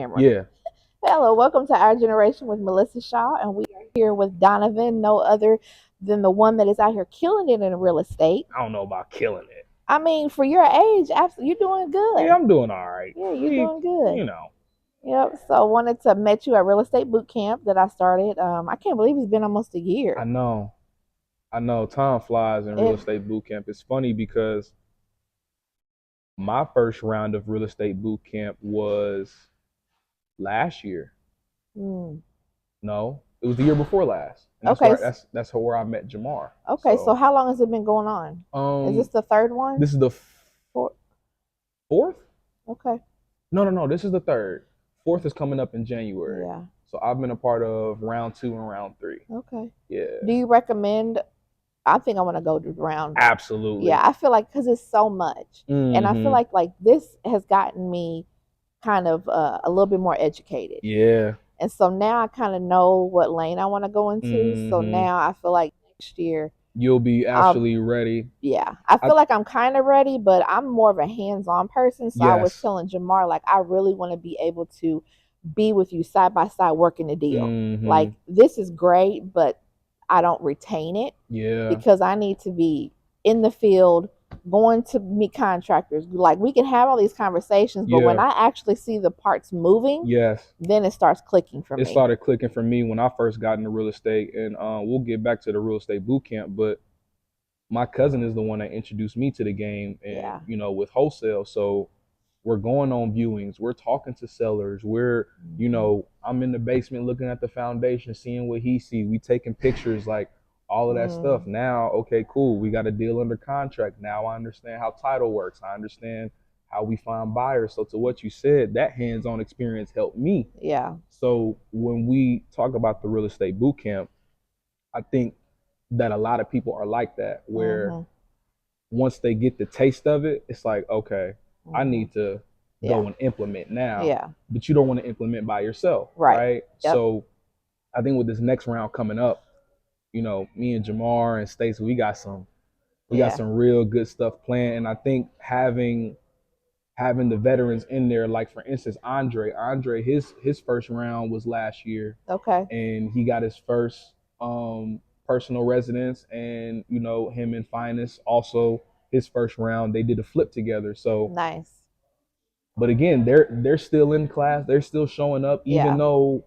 Camera. Yeah, Hello, welcome to Our Generation with Melissa Shaw, and we are here with Donovan, no other than the one that is out here killing it in real estate. I don't know about killing it. I mean, for your age, absolutely, you're doing Yeah, good. I'm doing all right. Yeah, you're We, doing good. you know, Yep. So, wanted to met you at real estate boot camp that I started. I can't believe it's been almost a I year. know, I know. Time flies in real It estate boot camp. It's funny because my first round of real estate boot camp was last year. mm, No, it was the year before last, and that's okay. where that's where I met Jamar. Okay. So, So, how long has it been going on? Is this um, the third one? this is the Four. fourth. Okay. No. This is the third. Fourth is coming up in January. Yeah. So I've been a part of round 2 and round 3. Okay. Yeah, Do you recommend I think I want to go to round. Yeah, absolutely. I feel like because it's so much, and I feel Mm-hmm. like this has gotten me kind of a little bit more educated, Yeah. and so now I kind of know what lane I want to go into. So Mm-hmm. now I feel like next year, You'll be I'll actually ready. yeah, I I feel like I'm kind of ready, but I'm more of a hands-on person. So I was Yes. telling Jamar like I really want to be able to be with you side by side working the deal. Mm-hmm. Like this is great, but I don't retain it Yeah. because I need to be in the field, going to meet contractors. Like we can have all these conversations, but when Yeah. I actually see the parts moving, Yes. then it starts clicking for It me. started clicking for me when I first got into real estate, and we'll get back to the real estate boot camp. But my cousin is the one that introduced me to the game, and Yeah. with wholesale. So we're going on viewings, we're talking to sellers, Mm-hmm. I'm in the basement looking at the foundation, seeing what he see, we taking pictures, like all of that stuff. Mm, Now, okay, cool, we got a deal under contract. Now I understand how title works, I understand how we find buyers. So to what you said, that hands-on experience helped me. yeah. So when we talk about the real estate boot camp, I think that a lot of people are like that, where Mm-hmm. once they get the taste of it, it's like, okay, I Mm-hmm. need to Yeah. go and implement now. Yeah. But you don't want to implement by yourself, Right. right? Yep. So I think with this next round coming up, me and Jamar and Stacey, we got Yeah. some real good stuff planned. And I think having the veterans in there, like for instance, Andre, his first round was last year, Okay. and he got his first personal residence, and him and Finest also his first round. They did a flip together. So, Nice. but again, they're still in class. They're still showing up, even Yeah. though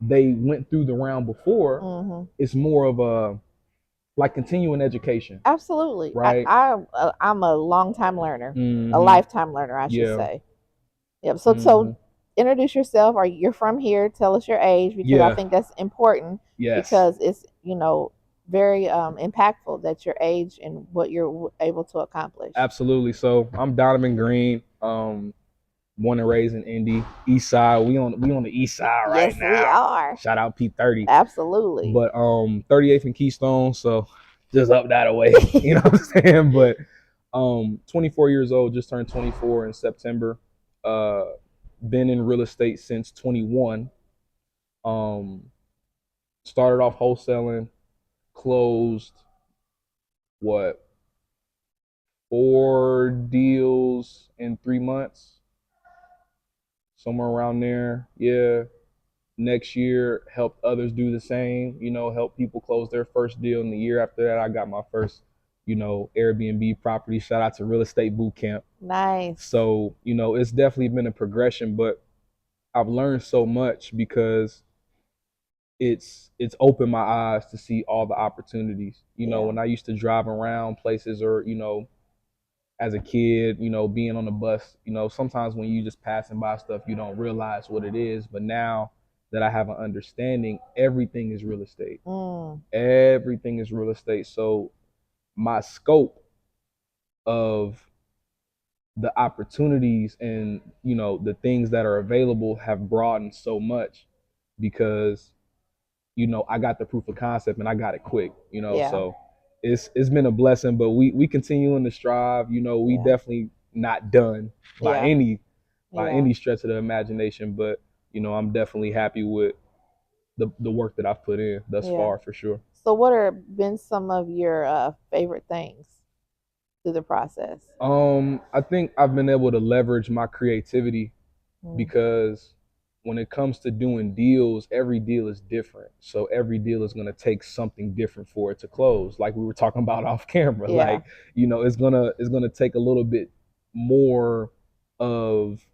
they went through the round before. Mm-hmm. It's more of a like continuing education, Absolutely. right? I'm a long time learner, a Mm-hmm. lifetime learner, I should Yeah. say. Yep. So Mm-hmm. introduce yourself. Are you're from here? Tell us your age because I Yeah. think that's important Yes. because it's very impactful that your age and what you're able to accomplish. Absolutely. So I'm Donovan Green. Born and raised in Indy, East Side. We on the East Side right Yes, we now. are. Shout out P30. Absolutely. But 38th and Keystone, so just up that away. You know what I'm saying? But 24 years old, just turned 24 in September. Uh, been in real estate since 21. Um, started off wholesaling, closed what 4 deals in 3 months, somewhere around there. Yeah. Next year, helped others do the same, help people close their first deal. And the year after that, I got my first, Airbnb property. Shout out to Real Estate Boot Camp. Nice. So, it's definitely been a progression, but I've learned so much because it's opened my eyes to see all the opportunities. Yeah. When I used to drive around places, or, as a kid, being on the bus, sometimes when you just passing by stuff, you don't realize what it is. But now that I have an understanding, everything is real estate. Mm, Everything is real estate. So my scope of the opportunities and, the things that are available have broadened so much because, I got the proof of concept and I got it quick, yeah. so it's been a blessing, but we continuing to strive. We Yeah. definitely not done by Yeah. any by Yeah. any stretch of the imagination, but I'm definitely happy with the work that I've put in thus Yeah. far, for sure. So, what have been some of your favorite things through the process? I think I've been able to leverage my creativity Mm, because when it comes to doing deals, every deal is different. So every deal is going to take something different for it to close. Like we were talking about off camera, Yeah. like, it's gonna take a little bit more of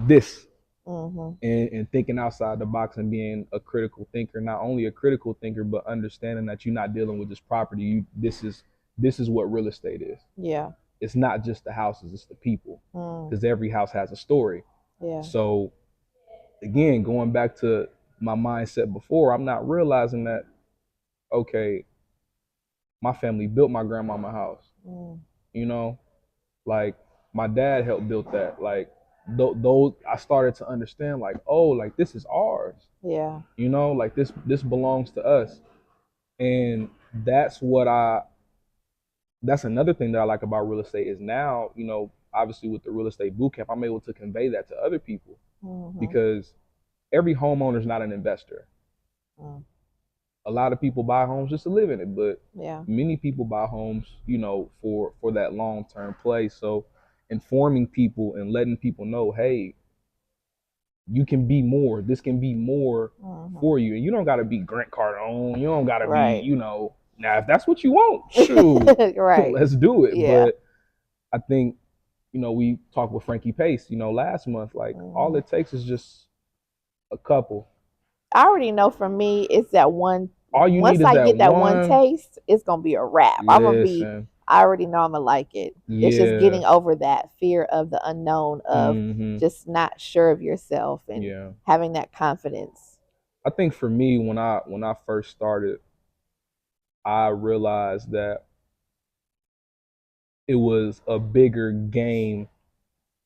this, Mhm. and thinking outside the box and being a critical thinker. Not only a critical thinker, but understanding that you're not dealing with just property. This is what real estate is. Yeah. It's not just the houses, it's the people, Mm. because every house has a story. Yeah. So again, going back to my mindset before, I'm not realizing that, okay, my family built my grandmama house. Mm. You know, like my dad helped build that. Like those, I started to understand, like, oh, like this is ours. Yeah. Like this belongs to us. And that's another thing that I like about real estate is now, obviously with the real estate boot camp, I'm able to convey that to other people, Mhm. because every homeowner is not an investor. Mm. A lot of people buy homes just to live in it, but Yeah. many people buy homes, for that long term play. So informing people and letting people know, hey, you can be more. This can be more Mhm. for you, and you don't got to be Grant Cardone. You don't got to be, Right. Now if that's what you want, shoot, Right. let's do it. Yeah. But I think, we talked with Frankie Pace, last month. Like all Mhm. it takes is just a couple. I already know for me, it's that one. All you need Once is I that get that one one. taste, it's gonna be a wrap. I'm gonna be. Listen, I already know I'm gonna like it. It's just yeah, getting over that fear of the unknown, of hmm, just not sure of yourself and yeah. having that confidence. I think for me, when I first started, I realized that it was a bigger game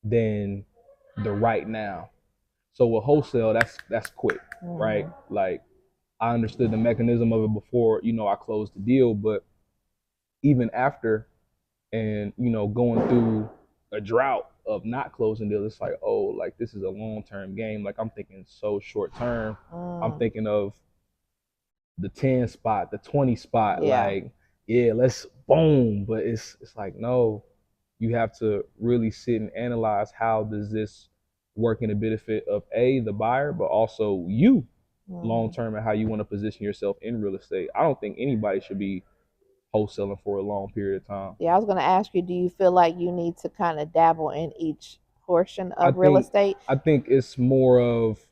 than the right now. So with wholesale, that's quick, right? Hmm. Like I understood the mechanism of it before, I closed the deal, but even after, and going through a drought of not closing deals, it's like, oh, like this is a long-term game. Like I'm thinking so short term. I'm Mm. thinking of the 10 spot, the 20 spot, Yeah. like, yeah, let's boom. But it's like, no, you have to really sit and analyze, how does this work in the benefit of the buyer, but also you long Hmm. term, and how you want to position yourself in real estate. I don't think anybody should be wholesaling for a long period of time. Yeah, I was gonna ask you, do you feel like you need to kind of dabble in each portion I of real think estate? I think it's more of,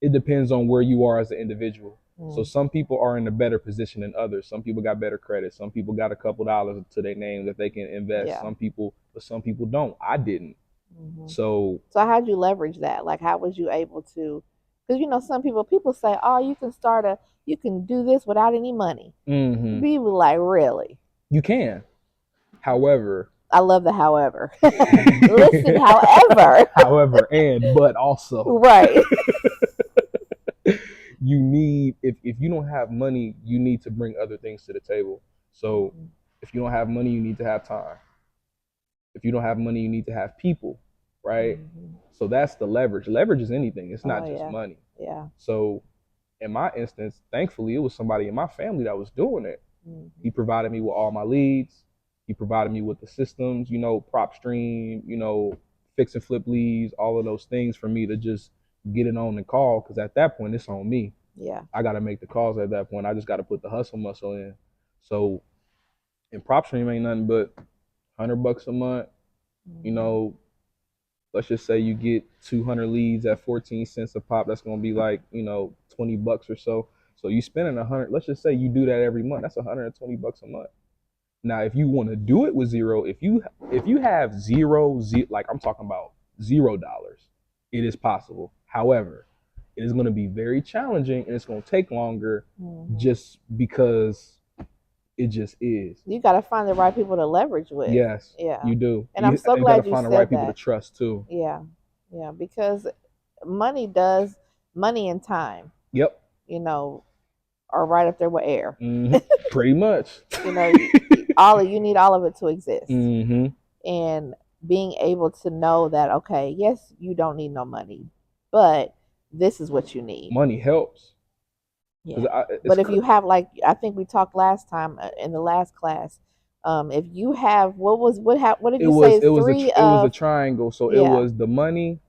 it depends on where you are as an individual. So Mm. some people are in a better position than others. Some people got better credit. Some people got a couple dollars to their name that they can invest. Yeah. Some people don't. I didn't. Hmm. So So how'd you leverage that? Like, how was you able to? Because some people say, "Oh, you can do this without any money." mhm, People like, really? you can. However, I love the however. Listen, however, however, and but also, right? you need, if you don't have money, you need to bring other things to the table. So Hmm. if you don't have money, you need to have time. If you don't have money, you need to have people, right? Hmm. So that's the leverage. Leverage is anything. It's Oh not just yeah, money. yeah. So in my instance, thankfully, it was somebody in my family that was doing it. Hmm. He provided me with all my leads. He provided me with the systems, prop stream, fix and flip leads, all of those things for me to just get it on and call. Because at that point, it's on me. Yeah. I got to make the calls at that point. I just got to put the hustle muscle in. So, and prop stream ain't nothing but $100 a month. You Hmm. know, let's just say you get 200 leads at 14 cents a pop. That's going to be like, $20 or so. So you spending 100. Let's just say you do that every month. That's $120 a month. Now, if you want to do it with zero, if you have like I'm talking about $0, it is possible. However, it is going to be very challenging, and it's going to take longer, Hmm. just because it just is. You got to find the right people to leverage with. Yes, Yeah. you do. And I'm so You got to glad you find the right said people to that. trust too. Yeah. Yeah. Because money and time, Yep. you know, are right up there with air. Hmm. Pretty much. You know, you need all of it to exist. Hmm. And being able to know that, okay, yes, you don't need no money, but this is what you need. Money helps. Yeah. 'Cause But if you have, like, I think we talked last time in the last class, if you have, what did it you say was is it was a three it was a of, triangle. So it yeah, was the money,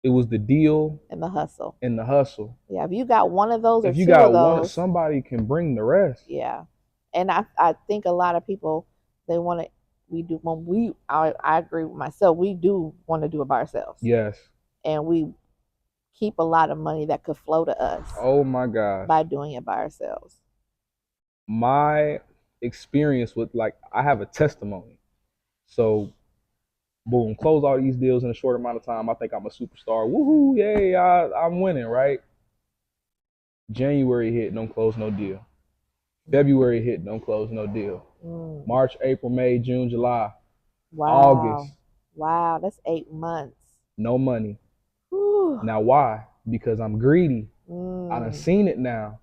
It was the deal and the hustle. and the hustle. Yeah, if you got one of those or If you two of got one, those, somebody can bring the rest. yeah. And I think a lot of people, they want to, we do, when I agree with myself, we do want to do it by ourselves. Yes. And we keep a lot of money that could flow to us Oh my gosh. by doing it by ourselves. My experience with, like, I have a testimony. So boom, close all these deals in a short amount of time. I think I'm a superstar. Woohoo, yay, I'm winning, right? January hit, don't close no deal. February hit, don't close no deal. March, April, May, June, July, Wow. August, Wow, that's 8 months. no money. Whew. Now why? Because I'm greedy. I done seen it now.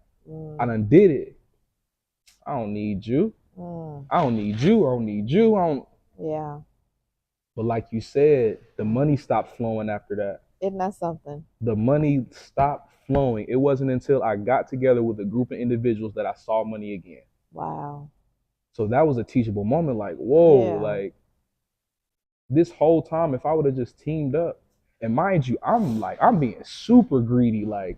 I done did it. I don't need you. I don't need you. I don't need you. I don't. Yeah. But like you said, the money stopped flowing after that. Isn't that something? The money stopped flowing. It wasn't until I got together with a group of individuals that I saw money again. Wow. So that was a teachable moment. Like, whoa, Yeah. like this whole time, if I would have just teamed up, and mind you, I'm being super greedy. Like,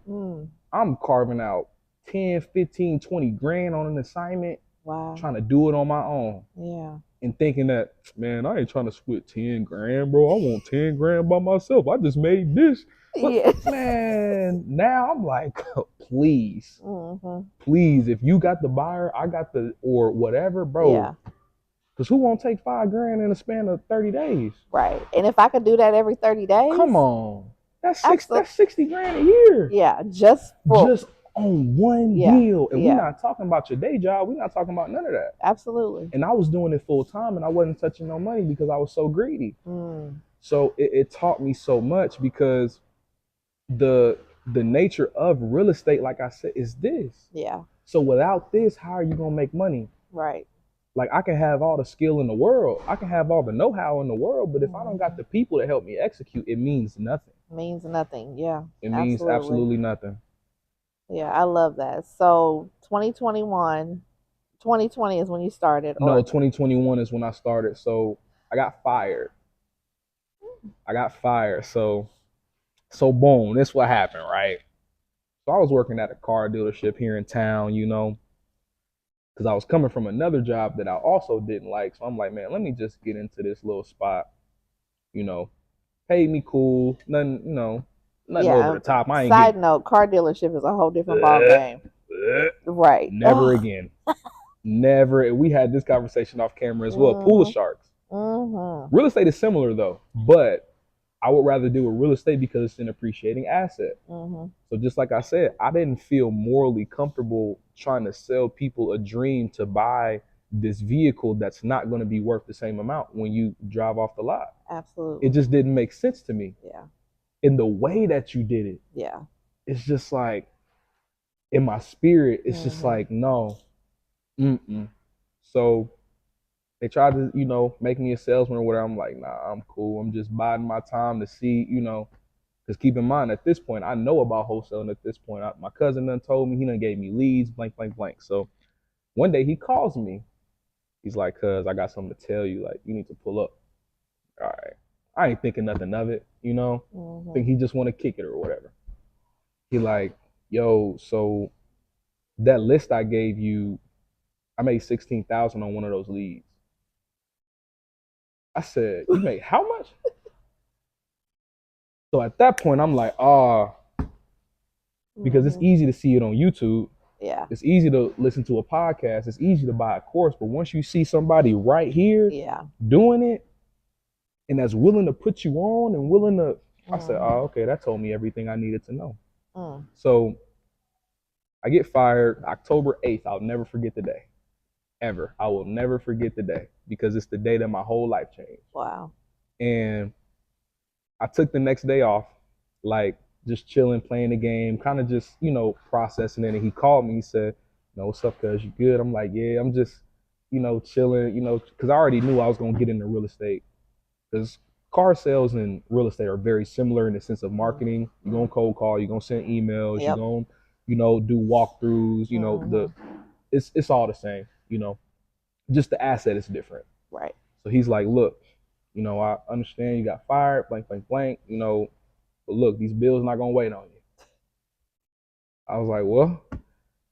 I'm carving out 10, 15, 20 grand on an assignment, Wow. trying to do it on my own. Yeah. And thinking that, man, I ain't trying to split 10 grand, bro. I want 10 grand by myself. I just made this. But, Yeah. man, now I'm like, please, please, if you got the buyer, I got the, or whatever, bro. Yeah. Because who won't take 5 grand in a span of 30 days? Right. And if I could do that every 30 days. Come on. That's 60 grand a year. Yeah. Just on one deal. And we're not talking about your day job. We're not talking about none of that. Absolutely. And I was doing it full time and I wasn't touching no money because I was so greedy. So it taught me so much, because the nature of real estate, like I said, is this. Yeah. So without this, how are you gonna make money? Right. Like, I can have all the skill in the world, I can have all the know-how in the world, but if I don't got the people to help me execute, it means nothing. Means nothing. Yeah. It means absolutely nothing. Yeah, I love that. So 2020 is when you started? No, 2021 is when I started. So I got fired. So boom, this what happened, right? So I was working at a car dealership here in town, because I was coming from another job that I also didn't like. So I'm like, man, let me just get into this little spot, paid me cool, nothing over the top. Side note, car dealership is a whole different ball game. Right. Never again. Never. We had this conversation off camera as well. Pool sharks. Real estate is similar though, but I would rather do with real estate because it's an appreciating asset. So just like I said, I didn't feel morally comfortable trying to sell people a dream to buy this vehicle that's not going to be worth the same amount when you drive off the lot. Absolutely. It just didn't make sense to me. Yeah. In the way that you did it. Yeah. It's just like, in my spirit, it's just like, no. So they tried to, make me a salesman or whatever. I'm like, nah, I'm cool. I'm just biding my time to see, because keep in mind, at this point, I know about wholesaling at this point. My cousin done told me, he done gave me leads, blank, blank, blank. So one day he calls me. He's like, cuz I got something to tell you. Like, you need to pull up. All right. I ain't thinking nothing of it, I think he just want to kick it or whatever. He like, yo, so that list I gave you, I made 16,000 on one of those leads. I said, you made how much? So at that point, I'm like, because it's easy to see it on YouTube. Yeah. It's easy to listen to a podcast. It's easy to buy a course. But once you see somebody right here doing it, and that's willing to put you on and willing to, I said, oh, okay, that told me everything I needed to know. So I get fired October 8th. I'll never forget the day. Ever. I will never forget the day, because it's the day that my whole life changed. Wow. And I took the next day off, like just chilling, playing the game, kind of just, processing it. And he called me, he said, what's up, cuz, you good? I'm like, yeah, I'm just, chilling, because I already knew I was going to get into real estate. Because car sales and real estate are very similar in the sense of marketing. You're going to cold call, you're going to send emails, you're going to, do walkthroughs, it's all the same, just the asset is different. Right. So he's like, look, I understand you got fired, blank, blank, blank, but look, these bills not gonna wait on you. I was like, well,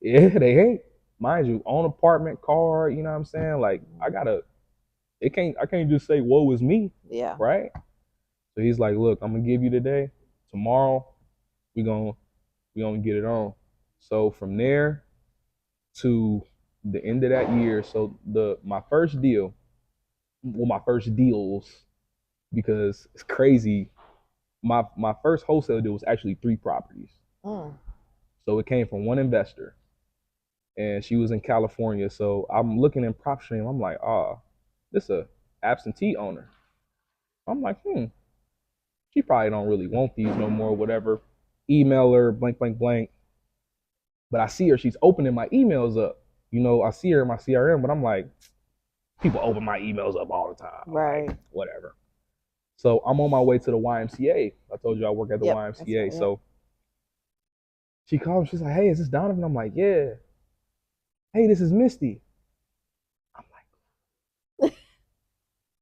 yeah, they ain't. Mind you, own apartment, car, you know what I'm saying? Like, I can't just say, woe is me, Yeah. right? So he's like, look, I'm gonna give you today. Tomorrow, we gonna we gonna get it on. So from there to the end of that year, so my first deal, well, my first deals, because it's crazy. My first wholesale deal was actually 3 properties. Mm. So it came from one investor, and she was in California. So I'm looking in prop stream. I'm like, this a absentee owner. I'm like, she probably don't really want these no more, whatever. Email her, blank, blank, blank. But I see her, she's opening my emails up. You know, I see her in my CRM, but I'm like, people open my emails up all the time. Right. Like, whatever. So I'm on my way to the YMCA. I told you I work at the Yep. YMCA. Right, so she called me, she's like, hey, is this Donovan? I'm like, yeah. Hey, this is Misty.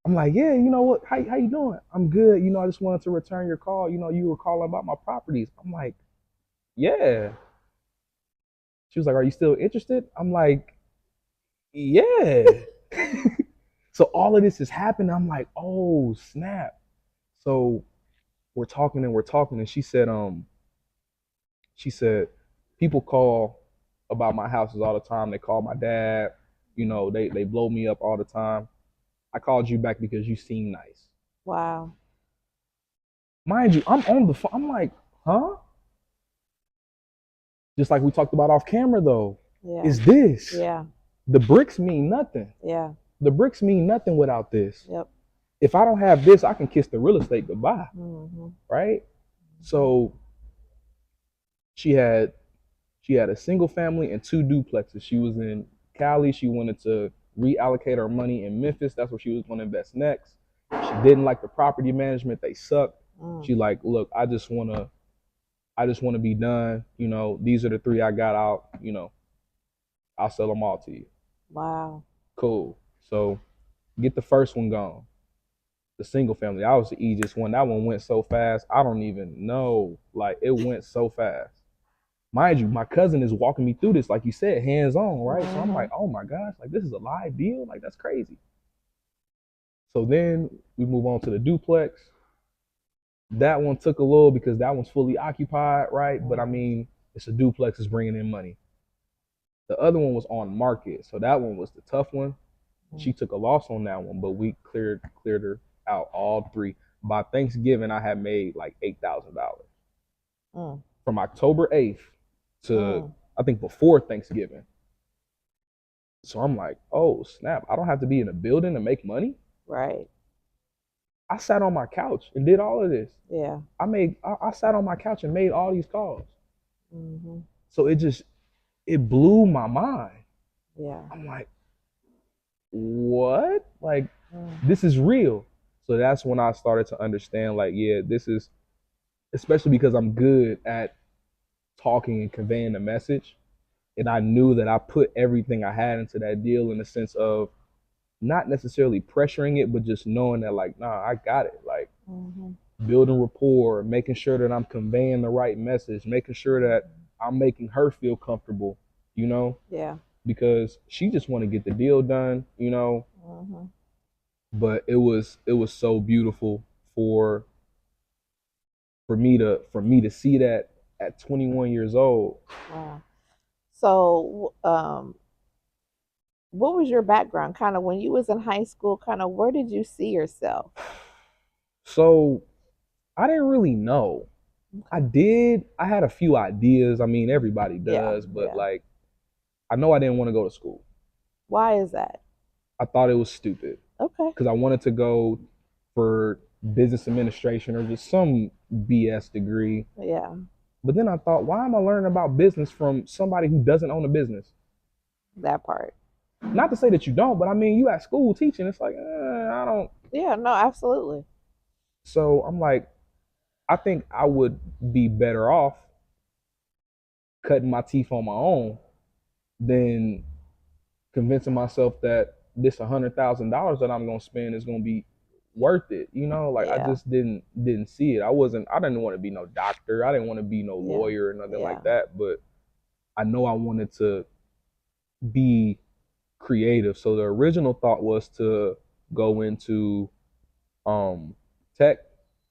I'm like, yeah, you know what? How you doing? I'm good. You know, I just wanted to return your call. You know, you were calling about my properties. I'm like, yeah. She was like, are you still interested? I'm like, yeah. So all of this is happening. I'm like, oh snap. So we're talking, and she said, people call about my houses all the time. They call my dad, you know, they blow me up all the time. I called you back because you seem nice. wow. Mind you, I'm on the phone. I'm like, huh? Just like we talked about off camera though. Yeah. Is this? Yeah. The bricks mean nothing. Yeah. The bricks mean nothing without this. Yep. If I don't have this, I can kiss the real estate goodbye. Mm-hmm. Right? So she had a single family and 2 duplexes. She was in Cali. She wanted to reallocate her money in Memphis. That's where she was going to invest next. She didn't like the property management. They sucked. Mm. She like, look, I just want to be done. You know, these are the 3 I got out. You know, I'll sell them all to you. Wow. Cool. So get the first one gone. The single family. That was the easiest one. That one went so fast. I don't even know. Like, it went so fast. Mind you, my cousin is walking me through this, like you said, hands on, right? So I'm like, oh my gosh, like, this is a live deal? Like, that's crazy. So then we move on to the duplex. That one took a little because that one's fully occupied, right? But I mean, it's a duplex, it's bringing in money. The other one was on market. So that one was the tough one. She took a loss on that one, but we cleared her out, all 3. By Thanksgiving, I had made like $8,000 from October 8th to I think before Thanksgiving. So I'm like, oh snap! I don't have to be in a building to make money. Right. I sat on my couch and did all of this. Yeah. I sat on my couch and made all these calls. Mm-hmm. So it blew my mind. Yeah. I'm like, what? Like, this is real. So that's when I started to understand, like, yeah, this is, especially because I'm good at talking and conveying the message. And I knew that I put everything I had into that deal in the sense of not necessarily pressuring it, but just knowing that, like, nah, I got it. Like, building rapport, making sure that I'm conveying the right message, making sure that I'm making her feel comfortable, you know? Yeah. Because she just want to get the deal done, you know? But it was so beautiful for me to see that at 21 years old. Wow. So, what was your background? Kind of when you was in high school, kind of where did you see yourself? So I didn't really know. I had a few ideas. I mean, everybody does, but like, I know I didn't want to go to school. Why is that? I thought it was stupid. Okay. Because I wanted to go for business administration or just some BS degree. Yeah. But then I thought, why am I learning about business from somebody who doesn't own a business? That part. Not to say that you don't, but I mean, you at school teaching, it's like, I don't. Yeah, no, absolutely. So I'm like, I think I would be better off cutting my teeth on my own than convincing myself that this $100,000 that I'm gonna spend is gonna be worth it. Like I Yeah. just didn't see it. I didn't want to be no doctor. I didn't want to be no Yeah. lawyer or nothing Yeah. like that. But I know I wanted to be creative. So the original thought was to go into tech,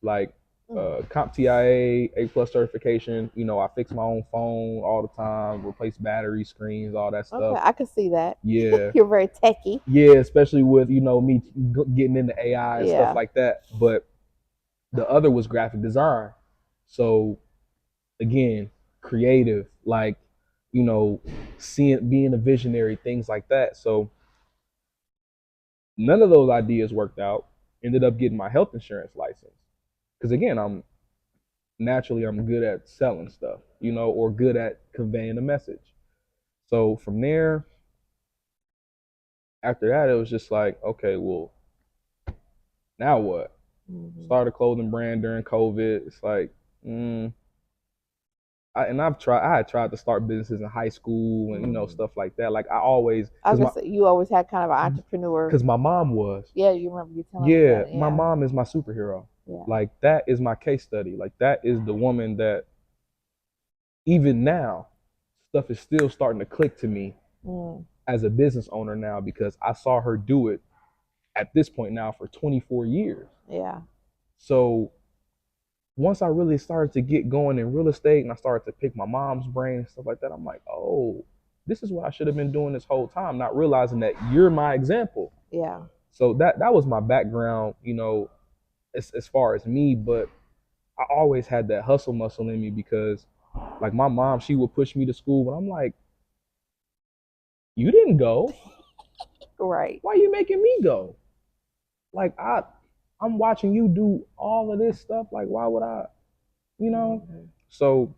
like Mm. CompTIA A+ certification. I fix my own phone all the time, replace battery screens, all that Okay, stuff. I can see that. Yeah, You're very techy. yeah, especially with me getting into AI and stuff Yeah. like that. But the other was graphic design. So again, creative, like seeing, being a visionary, things like that. So none of those ideas worked out. Ended up getting my health insurance license because again, I'm good at selling stuff, or good at conveying a message. So from there, after that, it was just like, okay, well, now what? Hmm. Started a clothing brand during COVID. It's like, I had tried to start businesses in high school and Hmm. stuff like that. Like I always, I was gonna say you always had kind of an entrepreneur. because my mom was, Yeah, you remember you telling me yeah, that. my Yeah. mom is my superhero. Yeah. Like that is my case study. Like that is the woman that even now, stuff is still starting to click to me Mm. as a business owner now because I saw her do it at this point now for 24 years. Yeah. So once I really started to get going in real estate and I started to pick my mom's brain and stuff like that, I'm like, oh, this is what I should have been doing this whole time, not realizing that you're my example. Yeah. So that was my background, as far as me, but I always had that hustle muscle in me because like my mom, she would push me to school, but I'm like, you didn't go. Right. Why are you making me go? Like I'm watching you do all of this stuff. Like why would I, you know? Hmm. So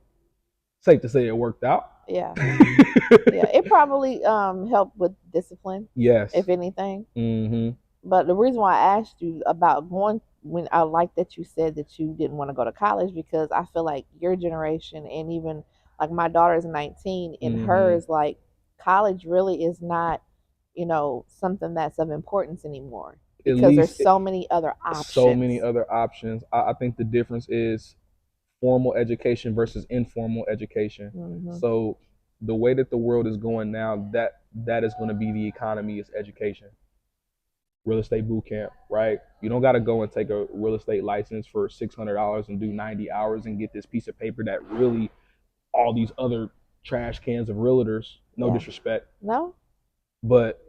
safe to say it worked out. Yeah. Yeah. It probably helped with discipline, Yes. if anything. Mm-hmm. But the reason why I asked you about going, when I like that you said that you didn't want to go to college, because I feel like your generation and even like my daughter's 19 and Mm-hmm. hers, like college really is not, something that's of importance anymore At because there's least so many other so many options. other options. I think the difference is formal education versus informal education. Hmm. So the way that the world is going now, that is going to be the economy is education. Real estate boot camp, right? You don't got to go and take a real estate license for $600 and do 90 hours and get this piece of paper that really all these other trash cans of realtors, no Yeah. disrespect, No? but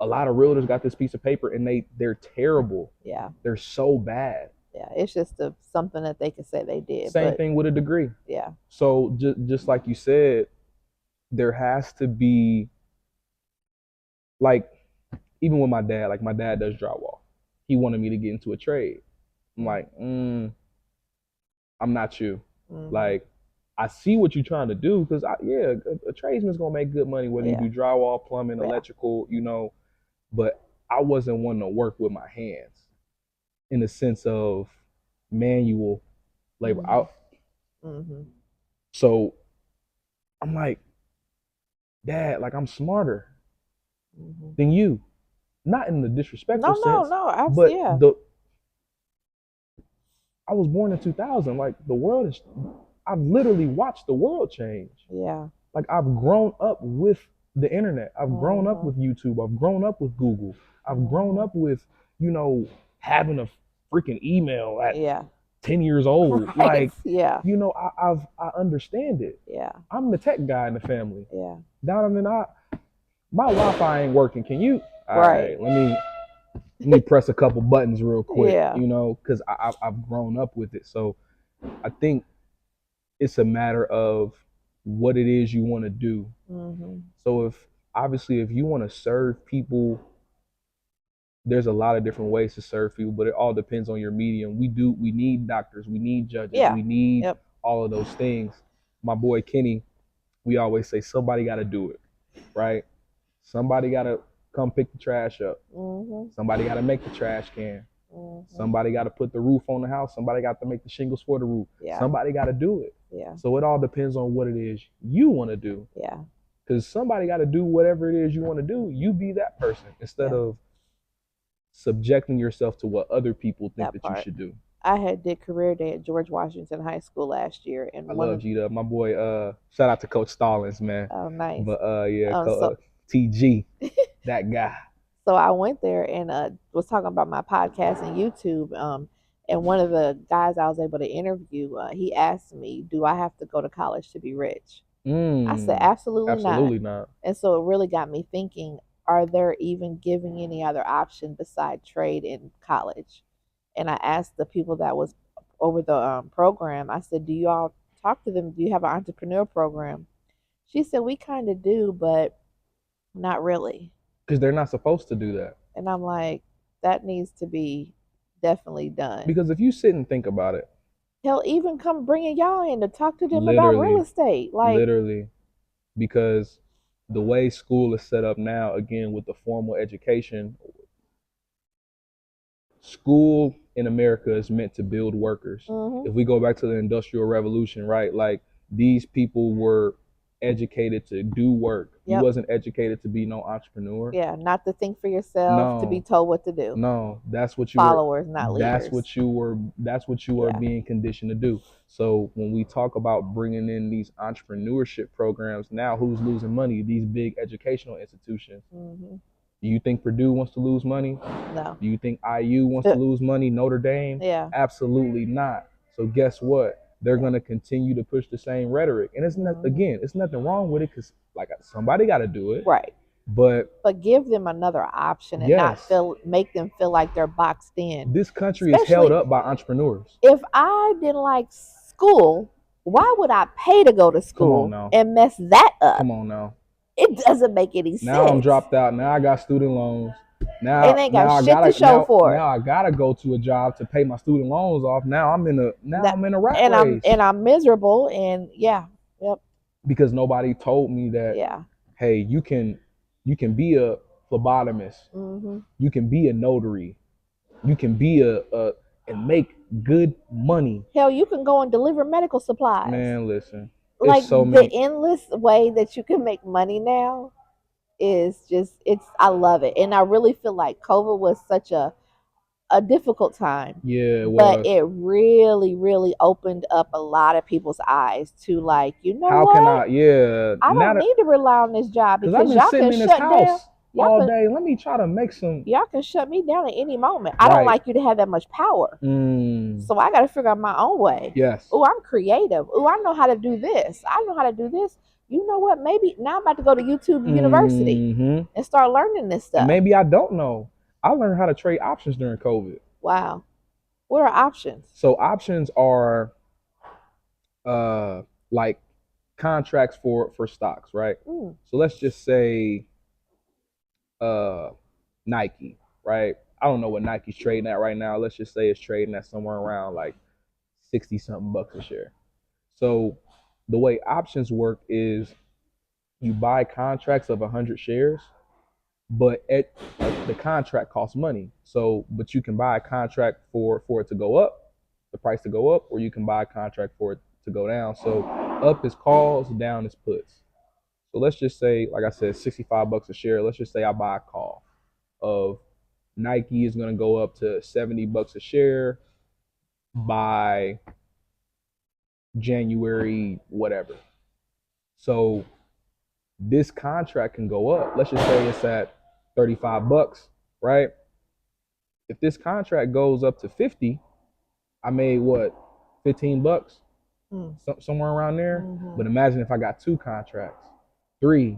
a lot of realtors got this piece of paper and they're terrible. Yeah. They're so bad. Yeah. It's just something that they could say they did. Same But thing with a degree. yeah. So just like you said, there has to be like even with my dad, like my dad does drywall. He wanted me to get into a trade. I'm Mm. like, I'm not you. Hmm. Like, I see what you're trying to do because yeah, a tradesman's gonna make good money whether you Yeah. do drywall, plumbing, Yeah. electrical, But I wasn't one to work with my hands in the sense of manual labor. Hmm. Hmm. So I'm like, Dad, like I'm smarter Hmm. than you, not in the disrespectful No, no, sense, no. Absolutely. but Yeah. I was born in 2000. Like the world is, I've literally watched the world change. Yeah. Like I've grown up with the internet. I've grown up Hmm. with YouTube. I've grown up with Google. I've grown Hmm. up with, having a freaking email at Yeah. 10 years old. Right. Like, Yeah. I understand it. Yeah. I'm the tech guy in the family. Yeah. Donovan, my Wi-Fi ain't working. Can you? All Right. right, let me press a couple buttons real quick, Yeah. because I've grown up with it. So I think it's a matter of what it is you want to do. Hmm. So if you want to serve people, there's a lot of different ways to serve people, but it all depends on your medium. We need doctors, we need judges, Yeah. we need Yep. all of those things. My boy Kenny, we always say somebody got to do it, right? Somebody got to come pick the trash up. Hmm. Somebody got to make the trash can. Hmm. Somebody got to put the roof on the house. Somebody got to make the shingles for the roof. Yeah. Somebody got to do it. Yeah. So it all depends on what it is you want to do. Yeah. Because somebody got to do whatever it is you want to do. You be that person instead Yeah. of subjecting yourself to what other people think That that you part. should do. I had did career day at George Washington High School last year, I and one love of G Dub. My boy, shout out to Coach Stallings, man. oh nice. But yeah, So TG, that guy. so I went there and was talking about my podcast and YouTube. And one of the guys I was able to interview, he asked me, "Do I have to go to college to be rich?" I said, Mm, "Absolutely not." absolutely not. And so it really got me thinking: are there even giving any other option beside trade in college? And I asked the people that was over the program. I said, "Do you all talk to them? Do you have an entrepreneur program?" She said, "We kind of do, but not really." Because they're not supposed to do that. And I'm like, that needs to be definitely done. Because if you sit and think about it, He'll even come bringing y'all in to talk to them about real literally, estate. Like, literally, because the way school is set up now, again, with the formal education, school in America is meant to build workers. mm-hmm. If we go back to the Industrial Revolution, right? Like these people were educated to do work. You Yep. wasn't educated to be no entrepreneur. Yeah, not to think for yourself, to be No, told what to do. no, that's what you were. Followers, not That's leaders. what you were. That's what you are Yeah. being conditioned to do. So when we talk about bringing in these entrepreneurship programs, now who's losing money? These big educational institutions. Mm-hmm. Do you think Purdue wants to lose money? No. Do you think IU wants to lose money? Notre Dame? Yeah. Absolutely not. So guess what? They're Yeah. going to continue to push the same rhetoric, and it's not. Again, it's nothing wrong with it because like somebody got to do it. Right. But give them another option and not yes, make them feel like they're boxed in. this country is held up by entrepreneurs. If I didn't like school, why would I pay to go to Come on school now. and mess that up? Come on now. It doesn't make any sense. Now I'm dropped out. Now I got student loans. Now, And ain't got now shit I gotta to show for it. now I gotta go to a job to pay my student loans off. Now I'm in a rat race. I'm miserable and yeah. Yep. Because nobody told me that Yeah. hey, you can be a phlebotomist. Mm-hmm. You can be a notary. You can be a and make good money. Hell, you can go and deliver medical supplies. Man, listen. Like so the endless way that you can make money now is just I love it. And I really feel like COVID was such a difficult time. Yeah, but it really, really opened up a lot of people's eyes to like, how what? can I? Yeah, I don't need to rely on this job because I've been y'all sitting can in this shut house down. all day. Let me try to make some. Y'all can shut me down at any moment. I don't like you to have that much power. So I got to figure out my own way. Yes. Oh, I'm creative. Oh, I know how to do this. I know how to do this. You know what? Maybe now I'm about to go to YouTube University and start learning this stuff. And maybe I don't know. I learned how to trade options during COVID. Wow. What are options? So options are like contracts for stocks, right? So let's just say Nike, right? I don't know what Nike's trading at right now. Let's just say it's trading at somewhere around like 60 something bucks a share. So the way options work is you buy contracts of 100 shares, but the contract costs money. So, but you can buy a contract for it to go up, the price to go up, or you can buy a contract for it to go down. So up is calls, down is puts. So let's just say, like I said, 65 bucks a share. Let's just say I buy a call of Nike is going to go up to 70 bucks a share by January, whatever. So this contract can go up. Let's just say it's at 35 bucks, right? If this contract goes up to 50, I made what, 15 bucks? Somewhere around there. But imagine if I got two contracts, 3,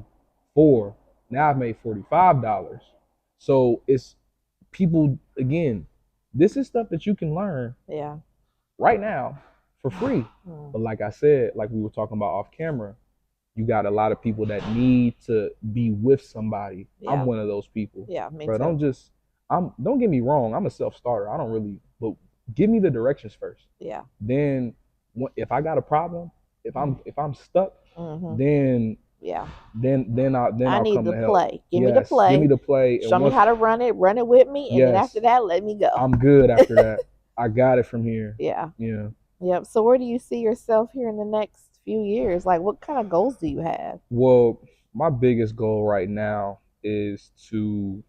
4, now I've made $45. So it's people, again, this is stuff that you can learn right now for free. But like I said, like we were talking about off camera, you got a lot of people that need to be with somebody. I'm one of those people. Yeah, me too. Don't get me wrong, I'm a self-starter. I don't really, but give me the directions first. Yeah. Then if I got a problem, if I'm stuck, then I'll need come to to help. play. Give me the play. Give me the play. Show me how to run it with me, and then after that, let me go. I'm good after that. I got it from here. Yeah. Yeah. Yep. So where do you see yourself here in the next few years? Like, what kind of goals do you have? Well, my biggest goal right now is to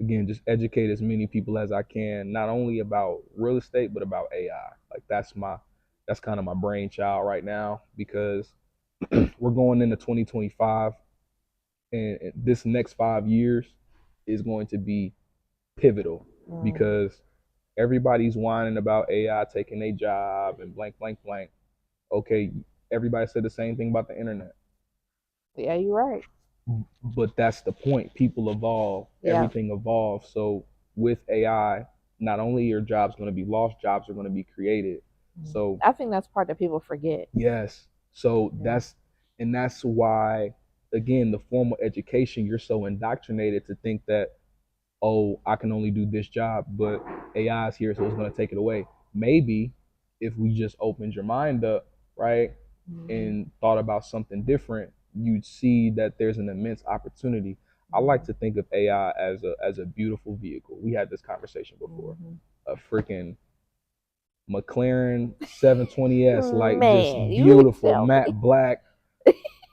again, just educate as many people as I can, not only about real estate but about AI. Like that's kind of my brainchild right now because we're going into 2025, and this next 5 years is going to be pivotal Mm. because everybody's whining about AI taking a job and blank, blank, blank. Okay, everybody said the same thing about the internet. Yeah, you're right. But that's the point. People evolve, Yeah. everything evolves. So with AI, not only your jobs going to be lost, jobs are going to be created. Mm. So I think that's part that people forget. yes, so Yeah. that's why again the formal education you're so indoctrinated to think that oh I can only do this job, but AI is here, so it's going to take it away. Maybe if we just opened your mind up, right, Mm-hmm. and thought about something different, you'd see that there's an immense opportunity. I like to think of AI as a beautiful vehicle. We had this conversation before. Mm-hmm. A freaking McLaren 720S, like just Man, you would beautiful, tell me. matte black.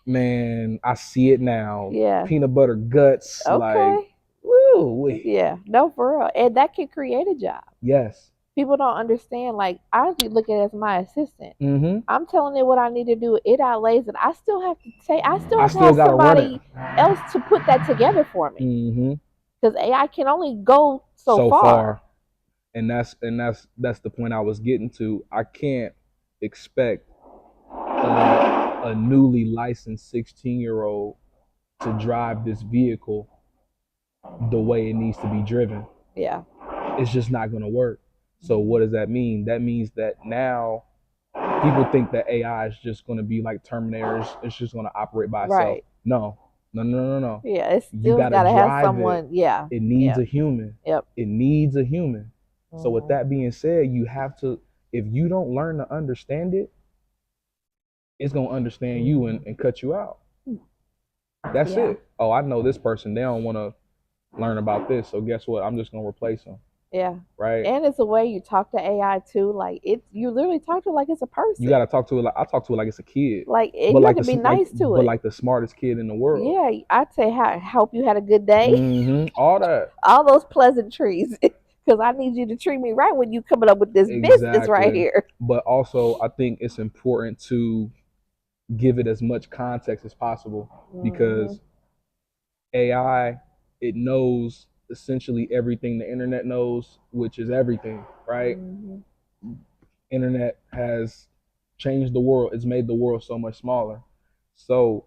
Man, I see it now. Yeah. Peanut butter guts, like, Okay. woo. Yeah. No, for real. And that can create a job. Yes. People don't understand. Like, I just look at it as my assistant. Mm-hmm. I'm telling it what I need to do. It outlays it. I still have to say, I still I have to still have gotta run it. somebody else to put that together for me. Mm-hmm. Because AI can only go so So far. far. And that's the point I was getting to. I can't expect a newly licensed 16-year-old to drive this vehicle the way it needs to be driven. Yeah. It's just not going to work. So Mm-hmm. what does that mean? That means that now people think that AI is just going to be like Terminators. It's just going to operate by itself. Right. No, no, no, no, no. Yeah. It You still got to got to have drive it. someone. Yeah. It needs Yeah. a human. Yep. It needs a human. So with Mm-hmm. that being said, you have to, if you don't learn to understand it, it's going to understand you and cut you out. That's Yeah. it. Oh, I know this person. They don't want to learn about this. So guess what? I'm just going to replace them. Yeah. Right? And it's a way you talk to AI too. Like you literally talk to it like it's a You person. got to talk to it like I talk to it like it's a kid. Like, and But you have like to be like nice to but it. like the smartest kid in the world. Yeah, I'd say, hope you had a good day. Mm-hmm. All that. All those pleasantries. Because I need you to treat me right when you coming up with this business right Exactly. here. But also I think it's important to give it as much context as possible Mm-hmm. because AI, it knows essentially everything the internet knows, which is everything, right? Mm-hmm. Internet has changed the world. It's made the world so much smaller. So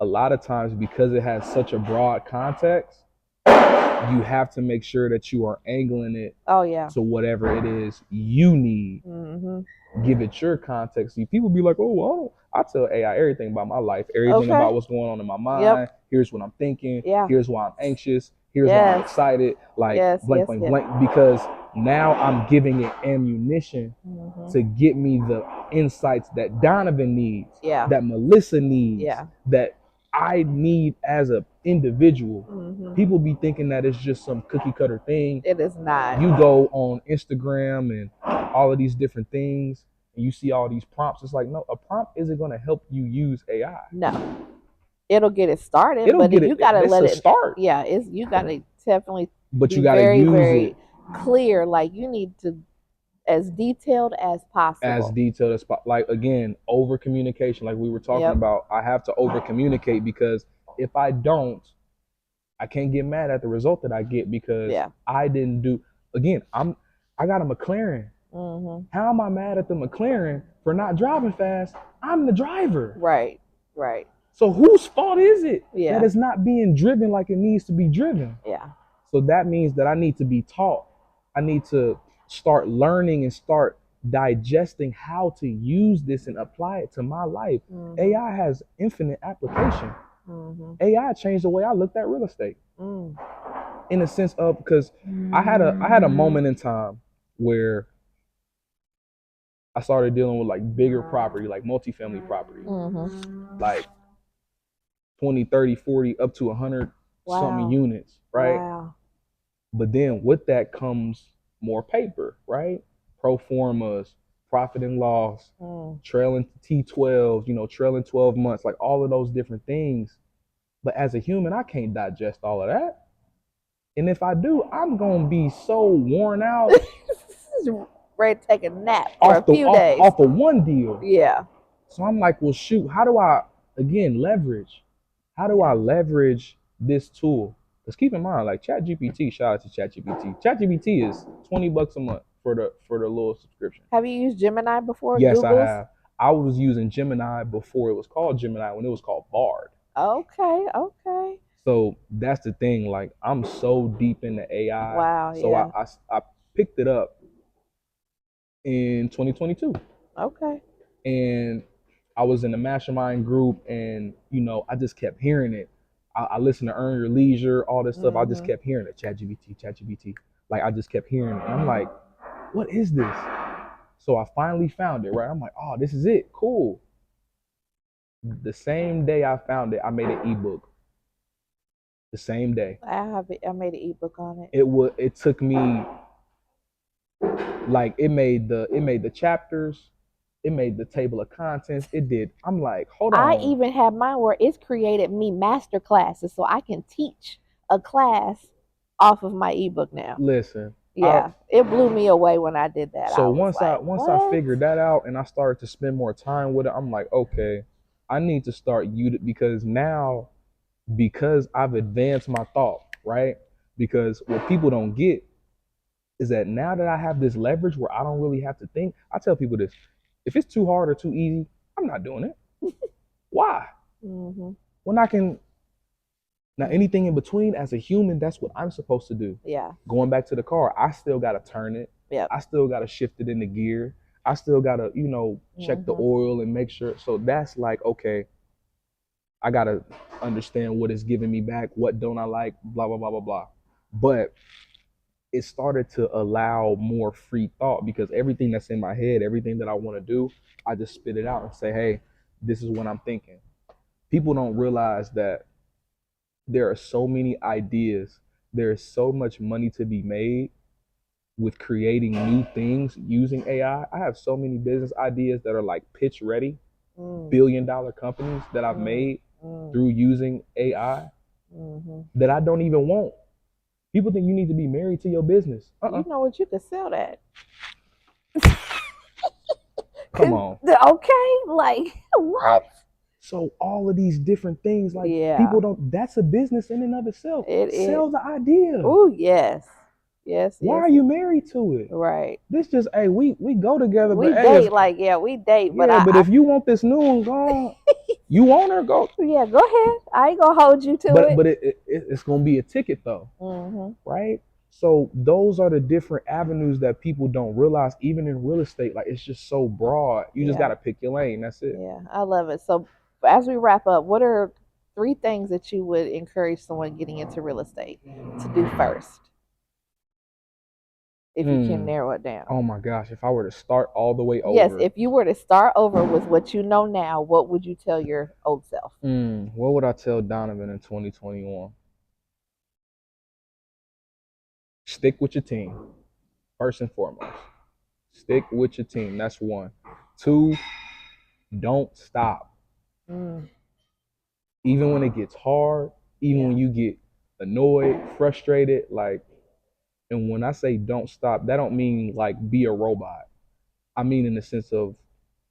a lot of times because it has such a broad context, you have to make sure that you are angling it Oh yeah. to whatever it is you need. Mm-hmm. Give it your context. See, people be like, "Oh, I tell AI everything about my life, everything about Okay. what's going on in my Yep. mind. Here's what I'm thinking. Yeah. Here's why I'm anxious. Here's why I'm Yes. excited. Like Yes. blank, Yes. blank, Yes. blank." Because now I'm giving it ammunition Mm-hmm. to get me the insights that Donovan needs, Yeah. that Melissa needs, Yeah. that I need as an individual. Mm-hmm. People be thinking that it's just some cookie cutter thing. It is not. You go on Instagram and all of these different things, and you see all these prompts. It's like, no, a prompt isn't going to help you use AI. No. It'll get it started, It'll but get it. you gotta It's let a it. start, Yeah. It's you gotta definitely but you be got to very, use it very clear. Like you need to as detailed as as possible. detailed as like again, over communication, like we were talking Yep. about. I have to over communicate because if I don't, I can't get mad at the result that I get because Yeah. I didn't do. Again, I got a McLaren. Mm-hmm. How am I mad at the McLaren for not driving fast? I'm the driver. Right. Right. So whose fault is it that Yeah. it's not being driven like it needs to be driven? Yeah. So that means that I need to be taught. I need to start learning and start digesting how to use this and apply it to my life. Mm-hmm. AI has infinite application. Mm-hmm. AI changed the way I looked at real estate Mm. in a sense of because I had a moment in time where I started dealing with like bigger property, like multifamily property, Mm-hmm. like 20, 30, 40, up to 100 something Wow. units, right? Wow. But then with that comes more paper, right? Pro formas, profit and loss, Mm. trailing T12, trailing 12 months, like all of those different things. But as a human, I can't digest all of that. And if I do, I'm gonna be so worn out Ready to take a nap for a off the few off days. off of one deal. Yeah. So I'm like, well, shoot, how do I again leverage? How do I Yeah. leverage this tool? Because keep in mind, like ChatGPT, shout out to ChatGPT. ChatGPT is $20 a month for the little subscription. Have you used Gemini before? Yes, I Google's? have. I was using Gemini before it was called Gemini when it was called Bard. Okay, okay. So that's the thing. Like I'm so deep into AI. Wow, So yeah. I picked it up in 2022, Okay. and I was in a mastermind group, and I just kept hearing it. I listened to Earn Your Leisure, all this stuff. I just Mm-hmm. kept hearing it. ChatGPT, ChatGPT. Like I just kept hearing it. And I'm like, what is this? So I finally found it. Right. I'm like, oh, this is it. Cool. The same day I found it, I made an ebook. The same day. I made an ebook on it. It took me like it made the chapters, it made the table of contents. It did. I'm like, hold I on. even have mine where it's created me master classes so I can teach a class off of my ebook now. Listen, I Yeah, it blew me away when I did that. so I was once I like, once I what? figured that out and I started to spend more time with it, I'm like, okay, I need to start you because now because I've advanced my thought, right? Because what people don't get is that now that I have this leverage where I don't really have to think, I tell people this: if it's too hard or too easy, I'm not doing it. Why? Mm-hmm. When I can now Mm-hmm. anything in between as a human, that's what I'm supposed to do. Yeah. Going back to the car, I still gotta turn it. Yep. I still gotta shift it into gear. I still gotta, check the Mm-hmm. oil and make sure. So that's like, okay, I gotta understand what is giving me back, what don't I like, blah blah blah blah blah. But it started to allow more free thought because everything that's in my head, everything that I want to do, I just spit it out and say, hey, this is what I'm thinking. People don't realize that there are so many ideas, there is so much money to be made with creating new things using AI. I have so many business ideas that are like pitch ready, Mm. $1 billion companies that I've Mm. made Mm. through using AI Mm-hmm. that I don't even want. People think you need to be married to your business. You know what? You could sell that. Come on. Okay, like what? So all of these different things, like Yeah, people don't. That's a business in and of itself. it. Sell the idea. Oh yes, yes, Why yes. are you married to it? Right. This just hey, we go together, but We hey, date like yeah, we date, but yeah, but if you want this new one gone, you want her go. yeah, go ahead. I ain't gonna hold you to But it. it's gonna be a ticket though, Mm-hmm. right? So those are the different avenues that people don't realize. Even in real estate, like it's just so broad. You just Yeah, gotta pick your lane. That's it. yeah, I love it. So as we wrap up, what are three things that you would encourage someone getting into real estate to do first, if you can Hmm. narrow it down? Oh my gosh, if I were to start all the way Yes, over, if you were to start over with what you know now, what would you tell your old self? what would I tell Donovan in 2021? Stick with your team, first and foremost. Stick with your team. That's one. Two, don't stop. Mm, Even when it gets hard, even yeah, when you get annoyed, frustrated, like, and when I say don't stop, that don't mean like be a robot. I mean in the sense of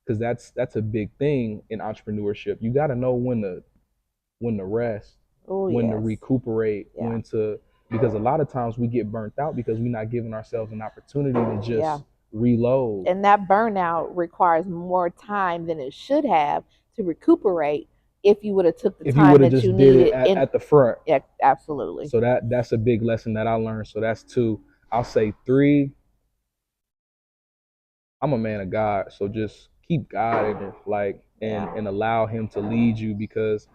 because that's a big thing in entrepreneurship. You got to know when to rest, oh when to yes, recuperate, yeah, when to because a lot of times we get burnt out because we're not giving ourselves an opportunity to yeah. just reload. And that burnout requires more time than it should have to recuperate if you would have took the If you time would have that you just did it needed in. at the front. Yeah, absolutely. So that's a big lesson that I learned. So that's two. I'll say three. I'm a man of God, so just keep God in it, like and Yeah. and allow Him to lead you because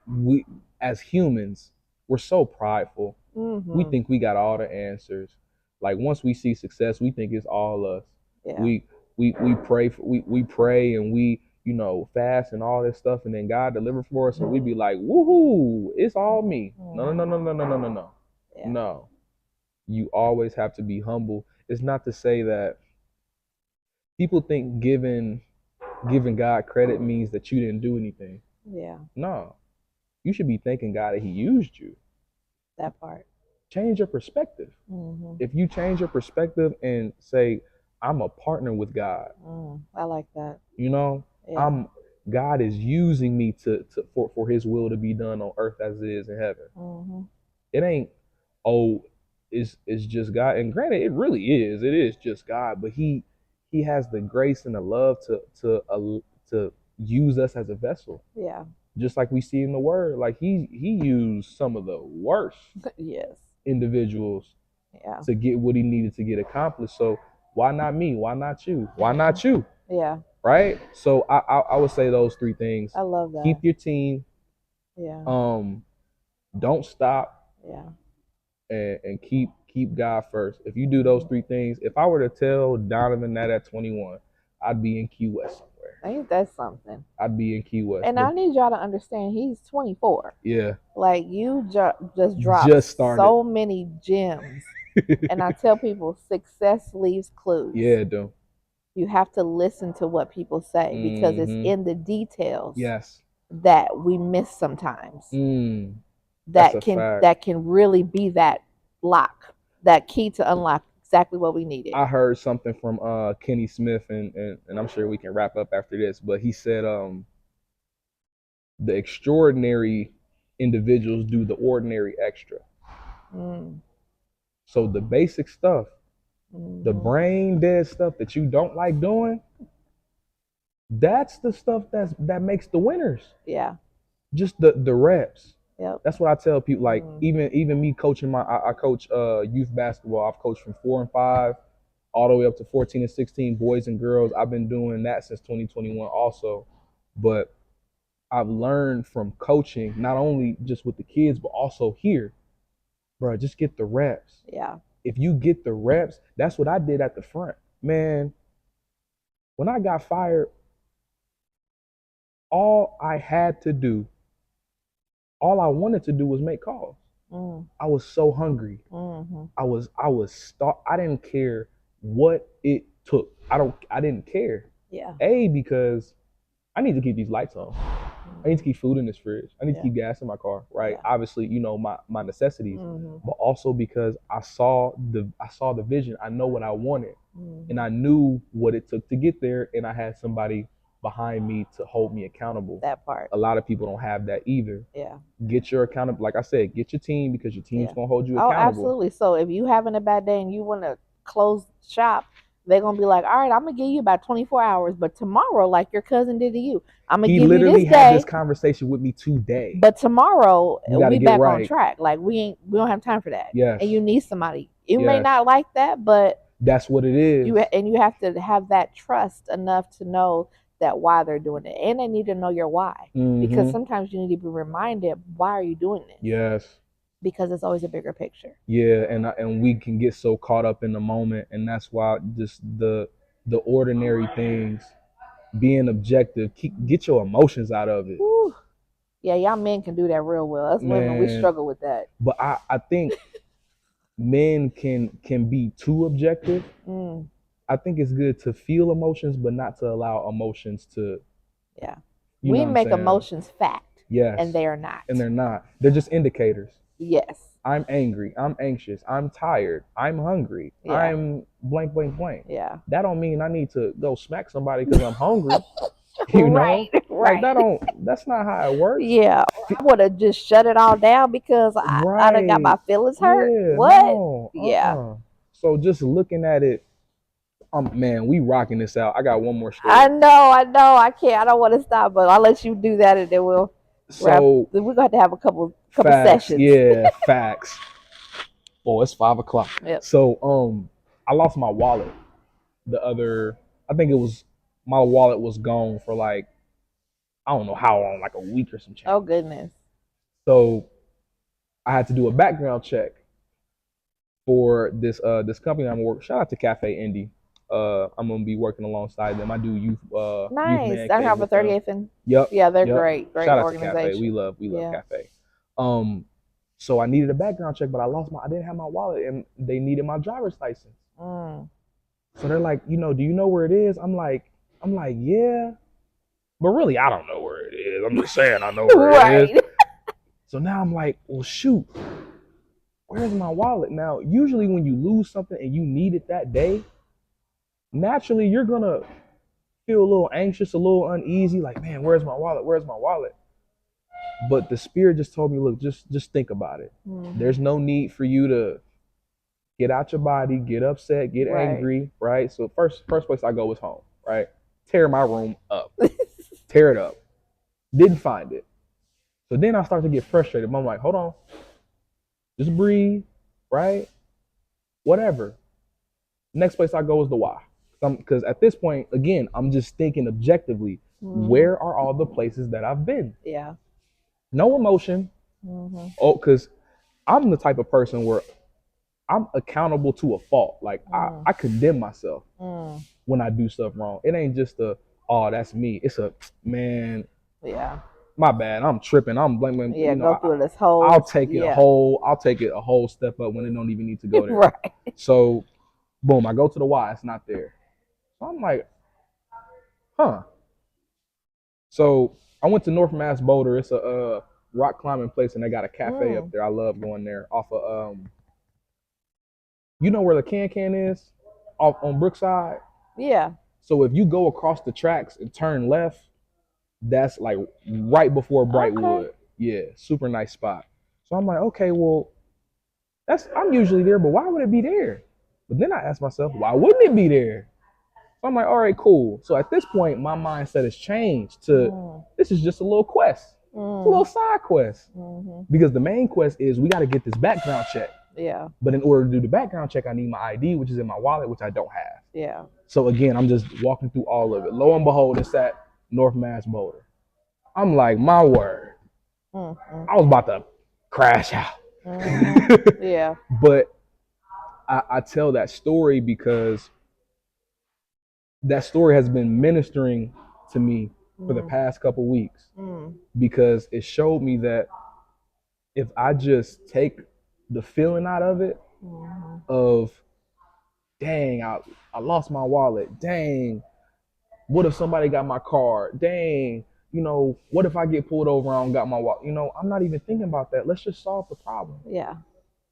we as humans we're so prideful. We Mm-hmm. think we got all the answers. Like once we see success, we think it's all us. Yeah. We pray for we pray and we fast and all this stuff, and then God deliver for us, and we be like, woohoo, it's all me. No, no, no, no, no, no, no, no, no. Yeah. No. You always have to be humble. It's not to say that people think giving God credit means that you didn't do anything. Yeah. No. You should be thanking God that He used you. That part. Change your perspective. Mm-hmm. If you change your perspective and say, I'm a partner with God, I like that. you know, Yeah. I'm God is using me for his will to be done on earth as it is in heaven. Mm-hmm. It ain't, oh, it's just God. And granted, it really is. It is just God, but he has the grace and the love to use us as a vessel. Yeah. Just like we see in the word, like he used some of the worst Yes. individuals Yeah. to get what he needed to get accomplished. So why not me? Why not you? Why not you? Yeah. Right? So I would say those three things. I love that. Keep your team. Yeah. Don't stop, Yeah. and keep God first. If you do those three things, if I were to tell Donovan that at 21, I'd be in Key West somewhere. Ain't that something? I'd be in Key West. And But I need y'all to understand he's 24. yeah, Like you just dropped just started. so many gems. And I tell people success leaves clues. Yeah, dude. You have to listen to what people say because it's Mm-hmm. in the details Yes. that we miss sometimes. That's a fact. That can really be that lock, that key to unlock exactly what we needed. I heard something from Kenny Smith, and I'm sure we can wrap up after this, but he said the extraordinary individuals do the ordinary extra. So the basic stuff, the brain dead stuff that you don't like doing, that's the stuff that makes the winners. Yeah. Just the reps. Yep. That's what I tell people. Like even me coaching I coach youth basketball. I've coached from 4 and 5 all the way up to 14 and 16 boys and girls. I've been doing that since 2021 also. But I've learned from coaching, not only just with the kids, but also here. Bro, just get the reps. Yeah. If you get the reps, that's what I did at the front. Man, when I got fired, all I had to do, all I wanted to do was make calls. I was so hungry. I didn't care what it took. I didn't care. Yeah. Because I need to keep these lights on. I need to keep food in this fridge. I need to keep gas in my car, right? Yeah. Obviously, my necessities, but also because I saw the vision. I know what I wanted, and I knew what it took to get there, and I had somebody behind me to hold me accountable. That part. A lot of people don't have that either. Yeah. Get your accountable. Like I said, get your team, because your team's gonna hold you accountable. Oh, absolutely. So if you having a bad day and you want to close shop, they're gonna be like, all right, I'm gonna give you about 24 hours, but tomorrow, like your cousin did to you, I'm gonna give you this day. He literally had this conversation with me today. But tomorrow we back right on track. Like we don't have time for that. Yes. And you need somebody. You may not like that, but that's what it is. You have to have that trust enough to know that why they're doing it, and they need to know your why, because sometimes you need to be reminded, why are you doing this? Yes. Because it's always a bigger picture. Yeah, and we can get so caught up in the moment, and that's why just the ordinary things, being objective, get your emotions out of it. Whew. Yeah, y'all men can do that real well. Us women, we struggle with that. But I think men can be too objective. I think it's good to feel emotions, but not to allow emotions to. Yeah. We make emotions fact. Yes. And they are not. And they're not. They're just indicators. Yes. I'm angry. I'm anxious. I'm tired. I'm hungry. Yeah. I'm blank, blank, blank. Yeah. That don't mean I need to go smack somebody because I'm hungry. You know? Right. Like that's not how it works. Yeah. I would have just shut it all down because I done got my feelings hurt. Yeah, what? No, Yeah. So just looking at it, man, we rocking this out. I got one more story. I know. I can't. I don't want to stop, but I'll let you do that, and then we'll. So we're going to have a couple facts, sessions. Yeah, facts. Oh, it's 5 o'clock. Yep. So I lost my wallet. I think my wallet was gone for like, I don't know how long, like a week or some change. Oh goodness. So I had to do a background check for this company I'm working. Shout out to Cafe Indy. I'm gonna be working alongside them. I do youth. Nice. I have a 38th and. Yep. Yeah, they're great. Great Shout out organization. to Cafe. We love Cafe. So I needed a background check, but I didn't have my wallet, and they needed my driver's license. So they're like, do you know where it is? I'm like, yeah, but really, I don't know where it is. I'm just saying I know where it is. So now I'm like, well, shoot. where's my wallet? Now, usually when you lose something and you need it that day, naturally you're gonna feel a little anxious, a little uneasy, like, man, where's my wallet? Where's my wallet? But the spirit just told me, look, just think about it. Mm-hmm. There's no need for you to get out your body, get upset, get Right. angry, right? So first place I go was home, right? Tear my room up, tear it up. Didn't find it. So then I start to get frustrated. I'm like, hold on, just breathe, right? Whatever. Next place I go is the why. Because at this point, again, I'm just thinking objectively, Mm-hmm. where are all the places that I've been? Yeah. No emotion. Mm-hmm. Oh, because I'm the type of person where I'm accountable to a fault. Like I condemn myself when I do stuff wrong. It ain't just oh, that's me. It's a, man, Yeah. my bad. I'm tripping. I'm blaming. Yeah. You know, Go through this whole. I'll take it a whole step up when it don't even need to go there. Right. So, boom, I go to the why. It's not there. So I'm like, huh. So I went to North Mass Boulder. It's a rock climbing place, and they got a cafe up there. I love going there. Off of you know where the can is, off on Brookside. Yeah. So if you go across the tracks and turn left, that's like right before Brightwood. Okay. Yeah, super nice spot. So I'm like, okay, well, I'm usually there, but why would it be there? But then I asked myself, why wouldn't it be there? So I'm like, all right, cool. So at this point, my mindset has changed to this is just a little quest, it's a little side quest. Because the main quest is we got to get this background check. Yeah. But in order to do the background check, I need my ID, which is in my wallet, which I don't have. Yeah. So again, I'm just walking through all of it. Lo and behold, it's at North Mass Boulder. I'm like, my word. I was about to crash out. Yeah. But I tell that story because that story has been ministering to me for the past couple weeks. Because it showed me that if I just take the feeling out of it, of, dang, I lost my wallet. Dang, what if somebody got my car? Dang, what if I get pulled over and I don't got my wallet? I'm not even thinking about that. Let's just solve the problem. Yeah.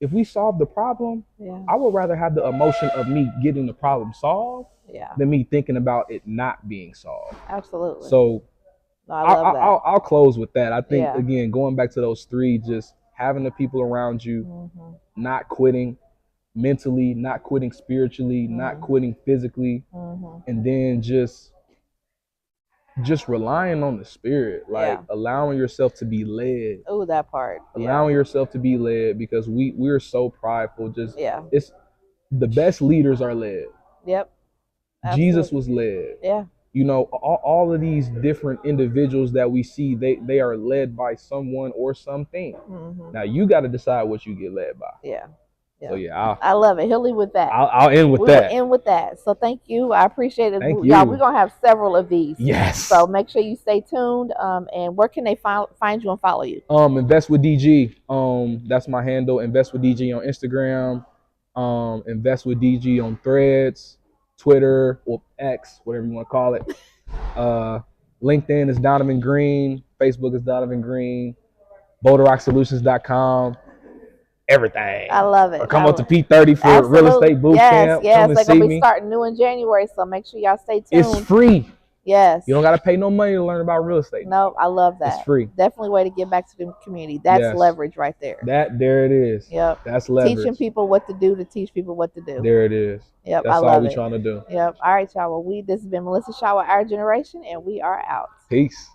If we solve the problem, I would rather have the emotion of me getting the problem solved than me thinking about it not being solved. Absolutely. So I love that. I'll close with that. I think, again, going back to those three, just having the people around you, not quitting mentally, not quitting spiritually, not quitting physically, and then just relying on the spirit, like allowing yourself to be led. Oh, that part. Allowing yourself to be led, because we're so prideful. It's the best leaders are led. Yep. Absolutely. Jesus was led. Yeah. All of these different individuals that we see, they are led by someone or something. Now you got to decide what you get led by. Yeah. So yeah, I love it. He'll leave with that. I'll end with that. We'll end with that. So thank you. I appreciate it. Thank Y'all, you. we're gonna have several of these. Yes. So make sure you stay tuned. And where can they find you and follow you? Invest with DG. That's my handle. Invest with DG on Instagram. Invest with DG on Threads, Twitter, or X, whatever you want to call it. LinkedIn is Donovan Green. Facebook is Donovan Green. BoulderRockSolutions.com. Everything. I love it. Or come up to P30 for real estate boot camp. Yes, come and they're see gonna be me. starting new in January, so make sure y'all stay tuned. It's free. Yes. You don't gotta pay no money to learn about real estate. No, I love that. It's free. Definitely way to give back to the community. That's leverage right there. There it is. Yep. That's leverage. Teaching people what to do to teach people what to do. There it is. Yep. That's all we're trying to do. Yep. All right, y'all. Well, this has been Melissa Shaw with Our Generation, and we are out. Peace.